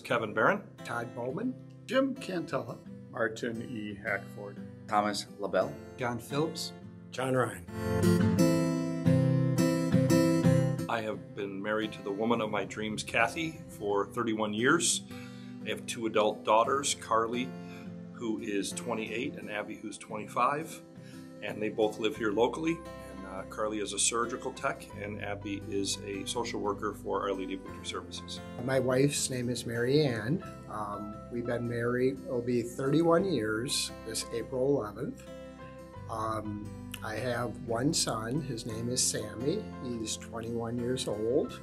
Kevin Barron, Todd Bowman, Jim Cantella, Martin E. Hackford, Thomas LaBelle, John Phillips, John Ryan. I have been married to the woman of my dreams, Kathy, for 31 years. I have two adult daughters, Carly, who is 28, and Abby, who's 25, and they both live here locally. And Carly is a surgical tech, and Abby is a social worker for Our Lady of Victory Services. My wife's name is Mary Ann. We've been married, it'll be 31 years this April 11th. I have one son, his name is Sammy. He's 21 years old.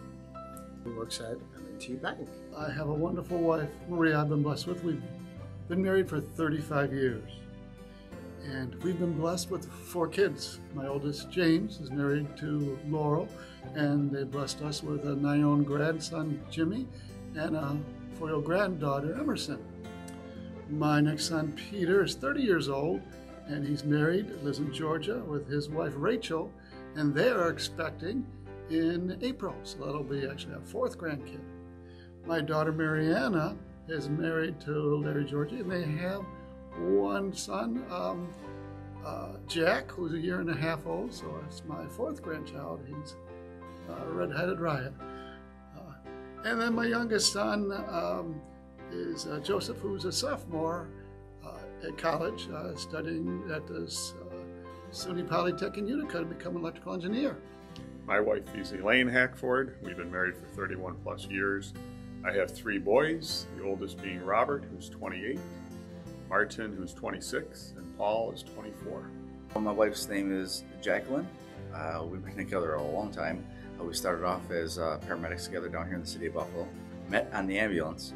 He works at M&T Bank. I have a wonderful wife, Maria, I've been blessed with. We've been married for 35 years. And we've been blessed with 4 kids. My oldest, James, is married to Laurel, and they blessed us with a 9-year-old grandson, Jimmy, and a 4-year-old granddaughter, Emerson. My next son, Peter, is 30 years old, and he's married, lives in Georgia with his wife, Rachel, and they are expecting in April, so that'll be actually our 4th grandkid. My daughter, Mariana, is married to Larry, Georgia, and they have one son, Jack, who's a 1.5 years old, so it's my 4th grandchild. He's a red-headed riot. And then my youngest son is Joseph, who's a sophomore at college, studying at this SUNY Polytech in Utica to become an electrical engineer. My wife is Elaine Hackford. We've been married for 31 plus years. I have 3 boys, the oldest being Robert, who's 28, Martin, who's 26, and Paul is 24. My wife's name is Jacqueline. We've been together a long time. We started off as paramedics together down here in the city of Buffalo, met on the ambulance,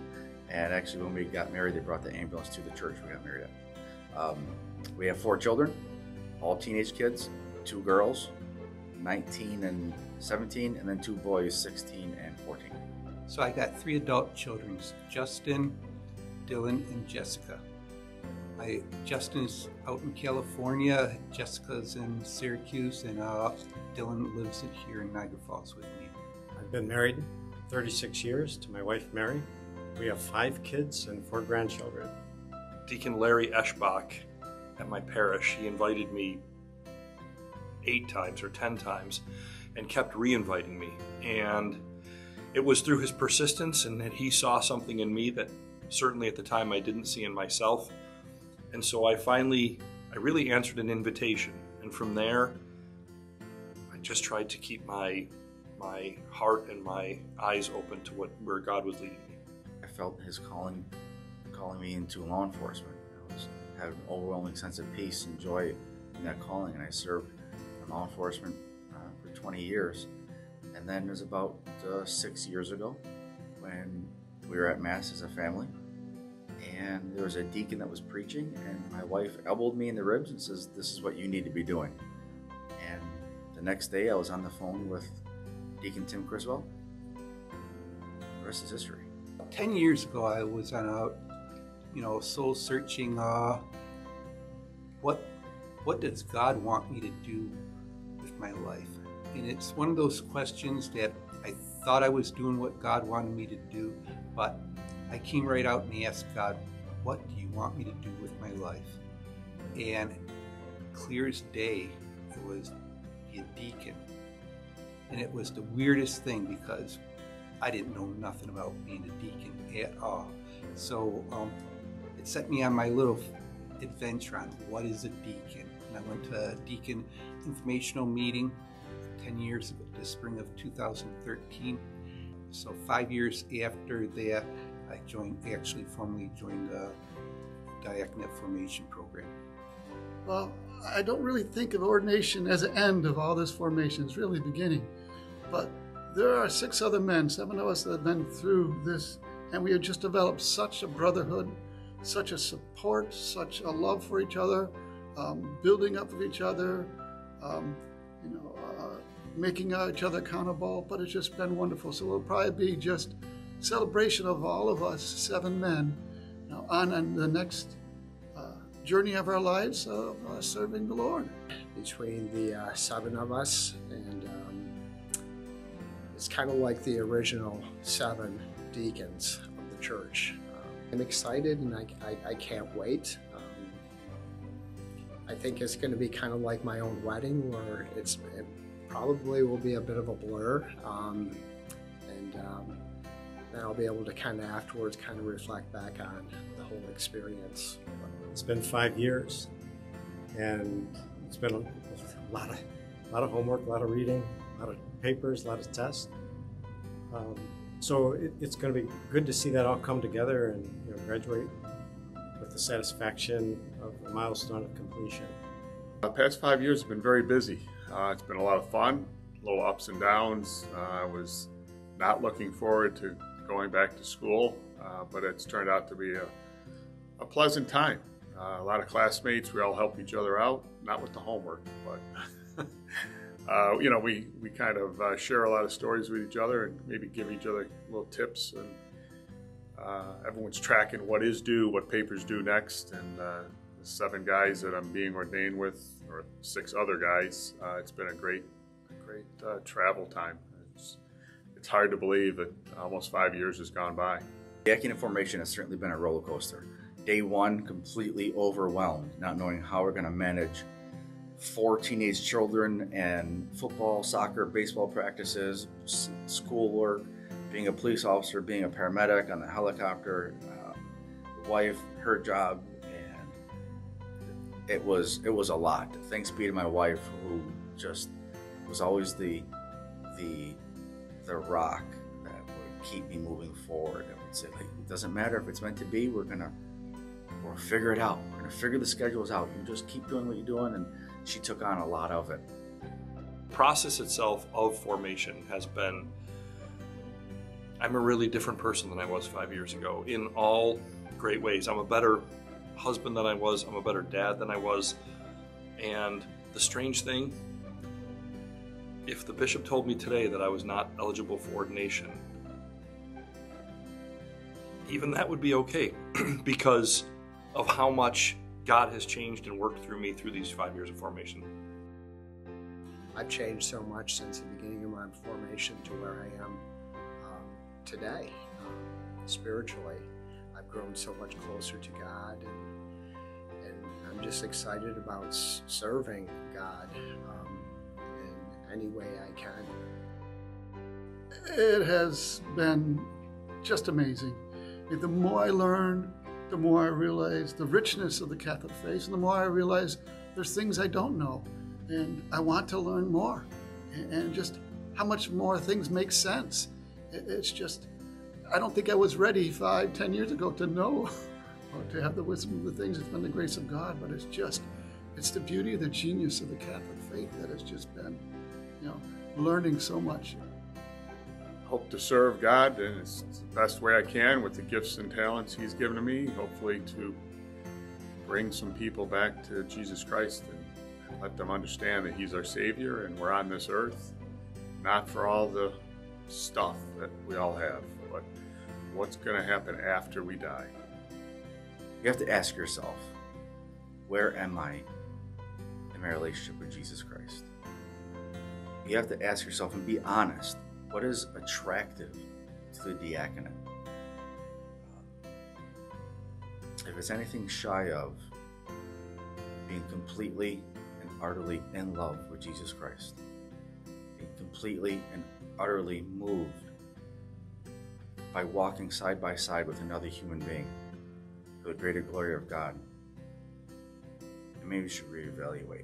and actually when we got married, they brought the ambulance to the church we got married at. We have 4 children, all teenage kids, 2 girls, 19 and 17, and then 2 boys, 16 and 14. So I got 3 adult children, Justin, Dylan, and Jessica. Justin's out in California, Jessica's in Syracuse, and Dylan lives here in Niagara Falls with me. I've been married 36 years to my wife, Mary. We have 5 kids and 4 grandchildren. Deacon Larry Eschbach at my parish, he invited me 8 times or 10 times and kept re-inviting me. And it was through his persistence and that he saw something in me that certainly at the time I didn't see in myself. And so I really answered an invitation. And from there, I just tried to keep my heart and my eyes open to where God was leading me. I felt his calling me into law enforcement. I had an overwhelming sense of peace and joy in that calling, and I served in law enforcement for 20 years. And then it was about 6 years ago when we were at Mass as a family, and there was a deacon that was preaching, and my wife elbowed me in the ribs and says, "This is what you need to be doing." And the next day I was on the phone with Deacon Tim Criswell. The rest is history. 10 years ago I was on a soul searching, what does God want me to do with my life? And it's one of those questions that I thought I was doing what God wanted me to do, but I came right out and asked God, what do you want me to do with my life? And clear as day, it was be a deacon. And it was the weirdest thing because I didn't know nothing about being a deacon at all. So it set me on my little adventure on what is a deacon. And I went to a deacon informational meeting 10 years ago, the spring of 2013. So 5 years after that, I formally joined the Diaconate formation program. Well, I don't really think of ordination as an end of all this formation. It's really the beginning. But there are 6 other men, 7 of us that have been through this, and we have just developed such a brotherhood, such a support, such a love for each other, building up of each other, making each other accountable, but it's just been wonderful. So it'll probably be just celebration of all of us 7 men on the next journey of our lives of serving the Lord. Between the 7 of us, and it's kind of like the original 7 deacons of the the church. I'm excited, and I can't wait. I think it's going to be kind of like my own wedding, where it probably will be a bit of a blur, and then I'll be able to kind of afterwards kind of reflect back on the whole experience. It's been 5 years, and it's been a lot of homework, a lot of reading, a lot of papers, a lot of tests. So it's going to be good to see that all come together and graduate with the satisfaction of the milestone of completion. The past 5 years have been very busy. It's been a lot of fun, little ups and downs. I was not looking forward to going back to school, but it's turned out to be a pleasant time. A lot of classmates, we all help each other out, not with the homework, but we kind of share a lot of stories with each other and maybe give each other little tips. And everyone's tracking what is due, what papers due next, and the 7 guys that I'm being ordained with, or 6 other guys, it's been a great travel time. It's hard to believe that almost 5 years has gone by. Diaconate formation has certainly been a roller coaster. Day 1, completely overwhelmed, not knowing how we're going to manage 4 teenage children and football, soccer, baseball practices, schoolwork, being a police officer, being a paramedic on the helicopter, wife, her job, and it was a lot. Thanks be to my wife, who just was always the rock that would keep me moving forward. I would say, like, it doesn't matter if it's meant to be, we'll figure it out. We're gonna figure the schedules out. You just keep doing what you're doing, and she took on a lot of it. The process itself of formation has been, I'm a really different person than I was 5 years ago in all great ways. I'm a better husband than I was. I'm a better dad than I was. And the strange thing, if the bishop told me today that I was not eligible for ordination, even that would be okay because of how much God has changed and worked through me through these 5 years of formation. I've changed so much since the beginning of my formation to where I am today. Spiritually, I've grown so much closer to God, and I'm just excited about serving God in any way I can. It has been just amazing. The more I learn, the more I realize the richness of the Catholic faith, and the more I realize there's things I don't know, and I want to learn more, and just how much more things make sense. It's just, I don't think I was ready 5-10 years ago to know or to have the wisdom of the things. It's been the grace of God, but it's the beauty, the genius of the Catholic faith that has just been, learning so much. Hope to serve God in the best way I can with the gifts and talents He's given to me, hopefully to bring some people back to Jesus Christ and let them understand that He's our Savior and we're on this earth, not for all the stuff that we all have, but what's going to happen after we die. You have to ask yourself, where am I in my relationship with Jesus Christ? You have to ask yourself and be honest. What is attractive to the diaconate? If it's anything shy of being completely and utterly in love with Jesus Christ, being completely and utterly moved by walking side by side with another human being for the greater glory of God, then maybe you should reevaluate.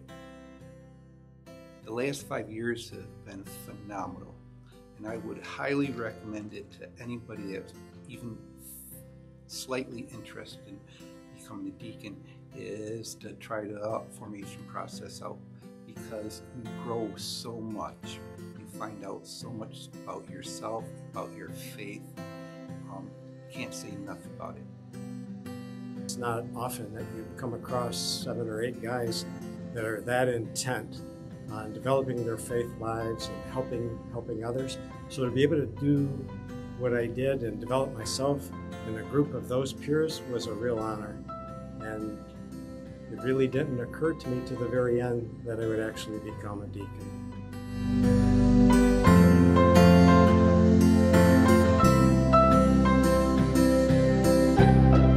The last 5 years have been phenomenal, and I would highly recommend it to anybody that's even slightly interested in becoming a deacon, is to try the formation process out, because you grow so much. You find out so much about yourself, about your faith. Can't say enough about it. It's not often that you come across 7 or 8 guys that are that intent on developing their faith lives and helping others. So to be able to do what I did and develop myself in a group of those peers was a real honor. And it really didn't occur to me to the very end that I would actually become a deacon. Amen.